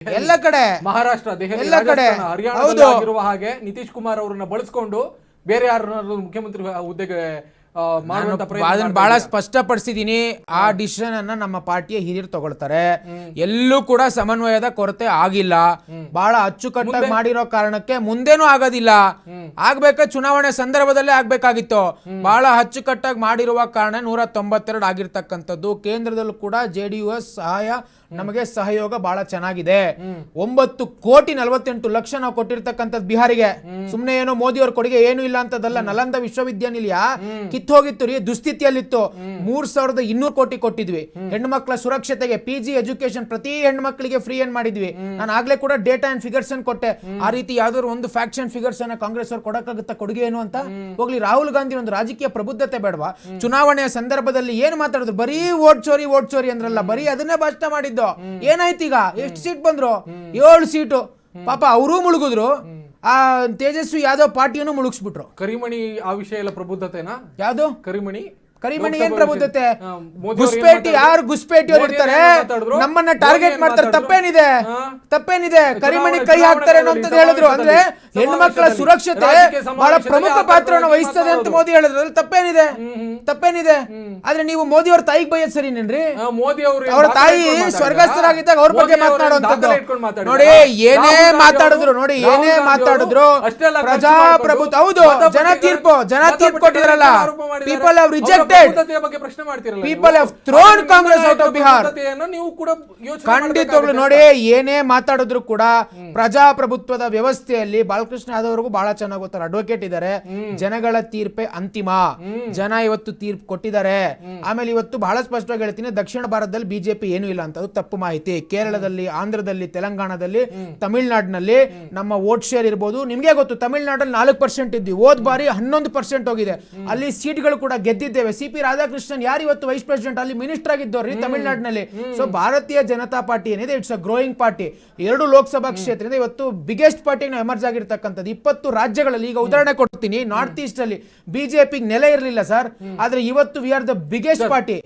ಎಲ್ಲ ಕಡೆ ಮಹಾರಾಷ್ಟ್ರ, ದೆಹಲಿ, ಎಲ್ಲ ಕಡೆ ಹರಿಯಾಣದಲ್ಲಿ ಆಗಿರುವ ಹಾಗೆ ನಿತೀಶ್ ಕುಮಾರ್ ಅವರನ್ನ ಬಳಸಿಕೊಂಡು ಬೇರೆ ಯಾರನ್ನಾದ್ರೂ ಮುಖ್ಯಮಂತ್ರಿ ಹುದ್ದೆಗೆ ಮಾಡುವಂತ ಪ್ರಯತ್ನ ಬಹಳ ಸ್ಪಷ್ಟಪಡಿಸಿದೀನಿ. ಆ ಡಿಸಿಷನ್ ಅನ್ನ ನಮ್ಮ ಪಾರ್ಟಿಯ ಹಿರಿಯರು ತಗೊಳ್ತಾರೆ. ಎಲ್ಲೂ ಕೂಡ ಸಮನ್ವಯದ ಕೊರತೆ ಆಗಿಲ್ಲ. ಬಹಳ ಅಚ್ಚುಕಟ್ಟಾಗಿ ಮಾಡಿರೋ ಕಾರಣಕ್ಕೆ ಮುಂದೇನೂ ಆಗೋದಿಲ್ಲ. ಆಗ್ಬೇಕ ಚುನಾವಣೆ ಸಂದರ್ಭದಲ್ಲೇ ಆಗ್ಬೇಕಾಗಿತ್ತು. ಬಹಳ ಅಚ್ಚುಕಟ್ಟಾಗಿ ಮಾಡಿರುವ ಕಾರಣ 192 ಆಗಿರ್ತಕ್ಕಂಥದ್ದು. ಕೇಂದ್ರದಲ್ಲೂ ಕೂಡ JDS ನಮಗೆ ಸಹಯೋಗ ಬಹಳ ಚೆನ್ನಾಗಿದೆ. 9,48,00,000 ನಾವು ಕೊಟ್ಟಿರ್ತಕ್ಕಂಥದ್ದು ಬಿಹಾರಿಗೆ. ಸುಮ್ನೆ ಏನೋ ಮೋದಿ ಅವ್ರ ಕೊಡುಗೆ ಏನು ಇಲ್ಲ ಅಂತದಲ್ಲ. ನಲಂದ ವಿಶ್ವವಿದ್ಯಾನಿಲಯ ಕಿತ್ತು ಹೋಗಿತ್ತು ರೀ, ದುಸ್ಥಿತಿಯಲ್ಲಿತ್ತು. 3,200 ಕೋಟಿ ಕೊಟ್ಟಿದ್ವಿ. ಹೆಣ್ಮಕ್ಳ ಸುರಕ್ಷತೆಗೆ PG ಎಜುಕೇಶನ್ ಪ್ರತಿ ಹೆಣ್ಮಕ್ಳಿಗೆ ಫ್ರೀ ಏನ್ ಮಾಡಿದ್ವಿ. ನಾನು ಆಗ್ಲೇ ಕೂಡ ಡೇಟಾ ಅಂಡ್ ಫಿಗರ್ಸ್ ಅನ್ನು ಕೊಟ್ಟೆ. ಆ ರೀತಿ ಯಾವ್ದಾದ್ರು ಒಂದು ಫ್ಯಾಕ್ಷನ್ ಫಿಗರ್ಸ್ ಅನ್ನ ಕಾಂಗ್ರೆಸ್ ಅವ್ರು ಕೊಡಕ್ಕಾಗುತ್ತಾ ಕೊಡುಗೆ ಏನು ಅಂತ? ಹೋಗ್ಲಿ, ರಾಹುಲ್ ಗಾಂಧಿ ಒಂದು ರಾಜಕೀಯ ಪ್ರಬುದ್ಧತೆ ಬೇಡವಾ? ಚುನಾವಣೆಯ ಸಂದರ್ಭದಲ್ಲಿ ಏನು ಮಾತಾಡಿದ್ರು? ಬರೀ ಓಟ್ ಚೋರಿ ಅಂದ್ರಲ್ಲ, ಬರೀ ಅದನ್ನೇ ಭಾಷಣ ಮಾಡಿದ್ದು. ಏನಾಯ್ತು ಈಗ? ಎಷ್ಟು ಸೀಟ್ ಬಂದ್ರು? 7 ಸೀಟು. ಪಾಪ ಅವರೂ ಮುಳುಗಿದ್ರು. ಆ ತೇಜಸ್ವಿ ಯಾದವ್ ಪಾರ್ಟಿಯನ್ನು ಮುಳುಗಿಸ್ಬಿಟ್ರು. ಕರಿಮಣಿ ಆ ವಿಷಯ ಎಲ್ಲ ಪ್ರಬುದ್ಧತೆನಾ? ಯಾವ್ದು ಕರಿಮಣಿ ಏನ್ ಪ್ರಬುದ್ಧತೆ? ಗುಸ್ಪೇಟಿ ಯಾರು ಗುಸ್ಪೇಟಿ ಅವ್ರು ಇರ್ತಾರೆ, ನಮ್ಮನ್ನ ಟಾರ್ಗೆಟ್ ಮಾಡ್ತಾರೆ. ತಪ್ಪೇನಿದೆ? ಕರಿಮಣಿ ಕೈ ಹಾಕ್ತಾರೆ ಅಂತ ಹೇಳಿದ್ರು. ಅಂದ್ರೆ ಹೆಣ್ಮಕ್ಳ ಸುರಕ್ಷತೆ ಬಹಳ ಪ್ರಮುಖ ಪಾತ್ರವನ್ನು ವಹಿಸ್ತದೆ ಅಂತ ಮೋದಿ ಹೇಳಿದ್ರು. ತಪ್ಪೇನಿದೆ? ಆದ್ರೆ ನೀವು ಮೋದಿ ಅವ್ರ ತಾಯಿಗೆ ಬೈಯದ್ ಸರಿನೇನ್ರಿ? ಮೋದಿ ಅವ್ರ ತಾಯಿ ಸ್ವರ್ಗಸ್ಥರಾಗಿದ್ದಾಗ ಅವ್ರ ಬಗ್ಗೆ ಮಾತನಾಡುವಂತದ್ದು ನೋಡಿ. ಏನೇ ಮಾತಾಡಿದ್ರು ಪ್ರಜಾಪ್ರಭುತ್ವ. ಹೌದು, ಜನ ತೀರ್ಪು ಕೊಟ್ಟಿದ್ರಲ್ಲ. People have rejected. People have thrown Congress out of Bihar. ಖಂಡಿತವಾಗ್ಲೂ ನೋಡಿ, ಏನೇ ಮಾತಾಡಿದ್ರು ಕೂಡ ಪ್ರಜಾಪ್ರಭುತ್ವದ ವ್ಯವಸ್ಥೆಯಲ್ಲಿ ಬಾಲಕೃಷ್ಣ ಯಾದವ್ ಅವ್ರಿಗೂ ಬಹಳ ಚೆನ್ನಾಗಿ ಗೊತ್ತಾರೆ. ಅಡ್ವೊಕೇಟ್ ಇದ್ದಾರೆ. ಜನಗಳ ತೀರ್ಪೇ ಅಂತಿಮ. ಜನ ಇವತ್ತು ತೀರ್ಪು ಕೊಟ್ಟಿದ್ದಾರೆ. ಆಮೇಲೆ ಇವತ್ತು ಬಹಳ ಸ್ಪಷ್ಟವಾಗಿ ಹೇಳ್ತೀನಿ, ದಕ್ಷಿಣ ಭಾರತದಲ್ಲಿ ಬಿಜೆಪಿ ಏನೂ ಇಲ್ಲ ಅಂತ. ಅದು ತಪ್ಪು ಮಾಹಿತಿ. ಕೇರಳದಲ್ಲಿ, ಆಂಧ್ರದಲ್ಲಿ, ತೆಲಂಗಾಣದಲ್ಲಿ, ತಮಿಳುನಾಡಿನಲ್ಲಿ ನಮ್ಮ ವೋಟ್ ಶೇರ್ ಇರ್ಬೋದು. ನಿಮ್ಗೆ ಗೊತ್ತು, ತಮಿಳುನಾಡಲ್ಲಿ 4% ಇದ್ವಿ. ಹೋದ್ ಬಾರಿ 11% ಹೋಗಿದೆ. ಅಲ್ಲಿ ಸೀಟ್ಗಳು ಕೂಡ ಗೆದ್ದಿದ್ದೇವೆ. CP ರಾಧಾಕೃಷ್ಣನ್ ಯಾರು ಇವತ್ತು ವೈಸ್ ಪ್ರೆಸಿಡೆಂಟ್, ಅಲ್ಲಿ ಮಿನಿಸ್ಟರ್ ಆಗಿದ್ದವ್ರಿ ತಮಿಳುನಾಡಿನಲ್ಲಿ. ಸೊ ಭಾರತೀಯ ಜನತಾ ಪಾರ್ಟಿ ಏನಿದೆ, it's a growing party. 2 Lok Sabha ಕ್ಷೇತ್ರದಿಂದ ಇವತ್ತು ಬಿಗ್ಗೆಸ್ಟ್ ಪಾರ್ಟಿ ಎಮರ್ಜ್ ಆಗಿರ್ತಕ್ಕಂಥದ್ದು 20 ರಾಜ್ಯಗಳಲ್ಲಿ. ಈಗ ಉದಾಹರಣೆ ಕೊಡ್ತೀನಿ, ನಾರ್ತ್ ಈಸ್ಟ್ ಅಲ್ಲಿ ಬಿಜೆಪಿ ನೆಲೆ ಇರಲಿಲ್ಲ ಸರ್, ಆದ್ರೆ ಇವತ್ತು we are the biggest party.